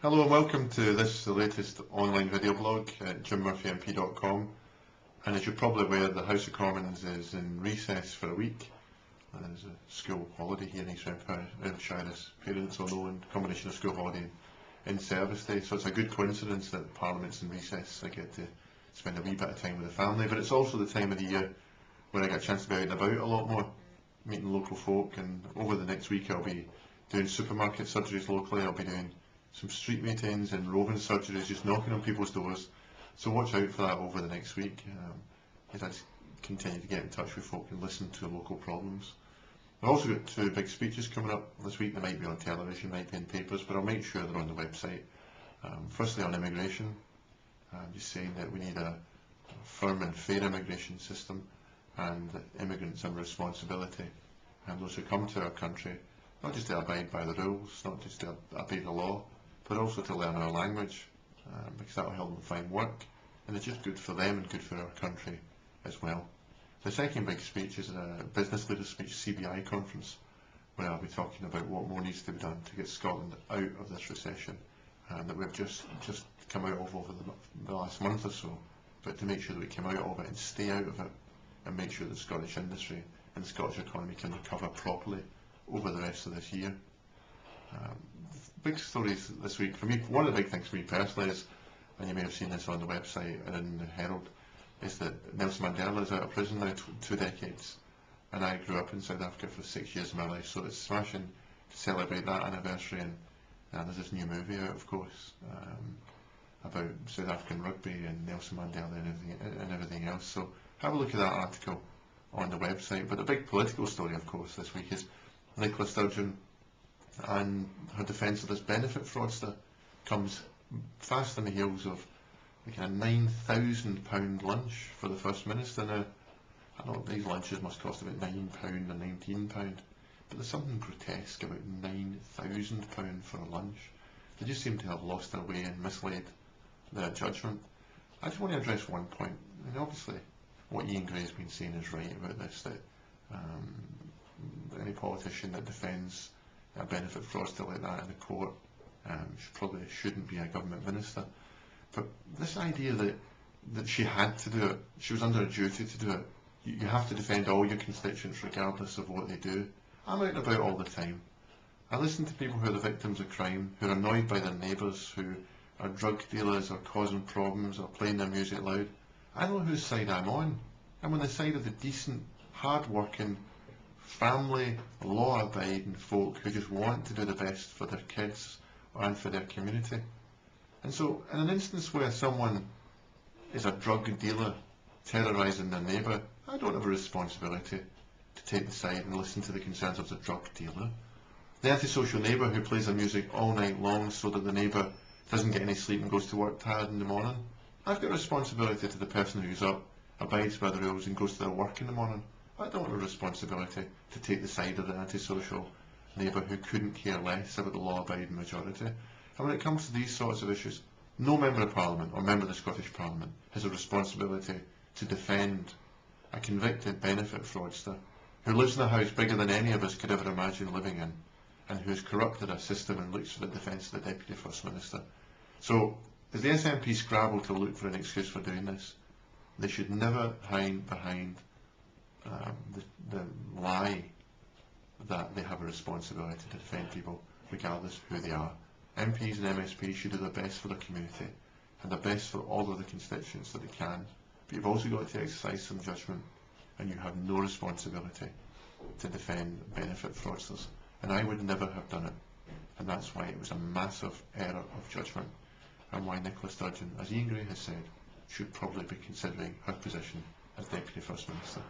Hello and welcome to the latest online video blog at jimmurphymp.com. And as you're probably aware, the House of Commons is in recess for a week. There's a school holiday here in East Renfrewshire, as parents will know, and combination of school holiday and in-service day. So it's a good coincidence that Parliament's in recess. I get to spend a wee bit of time with the family, but it's also the time of the year when I get a chance to be out and about a lot more, meeting local folk. And over the next week I'll be doing supermarket surgeries locally. I'll be doing some street meetings and roving surgeries, just knocking on people's doors. So watch out for that over the next week, as I just continue to get in touch with folk and listen to local problems. I've also got two big speeches coming up this week. They might be on television, might be in papers, but I'll make sure they're on the website. Firstly, on immigration, I'm just saying that we need a firm and fair immigration system, and that immigrants have a responsibility, and those who come to our country, not just to abide by the rules, not just to obey the law, but also to learn our language, because that will help them find work, and it's just good for them and good for our country as well. The second big speech is a business leaders speech, CBI conference, where I'll be talking about what more needs to be done to get Scotland out of this recession that we've just come out of over the last month or so, but to make sure that we come out of it and stay out of it, and make sure the Scottish industry and the Scottish economy can recover properly over the rest of this year. Big stories this week for me. One of the big things for me personally is, and you may have seen this on the website and in the Herald, is that Nelson Mandela is out of prison now, 2 decades, and I grew up in South Africa for 6 years of my life, so it's smashing to celebrate that anniversary. And there's this new movie out, of course, about South African rugby and Nelson Mandela and everything else. So have a look at that article on the website. But the big political story, of course, this week is Nicola Sturgeon and her defence of this benefit fraudster comes fast on the heels of like a £9,000 lunch for the First Minister. Now, I know these lunches must cost about £9 or £19, but there's something grotesque about £9,000 for a lunch. They just seem to have lost their way and misled their judgment. I just want to address one point. And obviously, what Ian Gray's been saying is right about this, that any politician that defends a benefit fraudster like that in the court probably shouldn't be a government minister. But this idea that she had to do it, she was under a duty to do it. You have to defend all your constituents regardless of what they do. I'm out and about all the time. I listen to people who are the victims of crime, who are annoyed by their neighbours, who are drug dealers or causing problems or playing their music loud. I know whose side I'm on. I'm on the side of the decent, hard-working, family, law-abiding folk who just want to do the best for their kids and for their community. And so, in an instance where someone is a drug dealer terrorising their neighbour, I don't have a responsibility to take the side and listen to the concerns of the drug dealer. The antisocial neighbour who plays their music all night long so that the neighbour doesn't get any sleep and goes to work tired in the morning, I've got a responsibility to the person who's up, abides by the rules and goes to their work in the morning. I don't have a responsibility to take the side of the antisocial neighbour who couldn't care less about the law-abiding majority. And when it comes to these sorts of issues, no member of Parliament or member of the Scottish Parliament has a responsibility to defend a convicted benefit fraudster who lives in a house bigger than any of us could ever imagine living in, and who's corrupted our system and looks for the defence of the Deputy First Minister. So, as the SNP scrabble to look for an excuse for doing this, they should never hide behind the lie that they have a responsibility to defend people regardless of who they are. MPs and MSPs should do their best for their community and their best for all of the constituents that they can, but you've also got to exercise some judgment, and you have no responsibility to defend benefit fraudsters, and I would never have done it, and that's why it was a massive error of judgment, and why Nicola Sturgeon, as Ian Gray has said, should probably be considering her position as Deputy First Minister.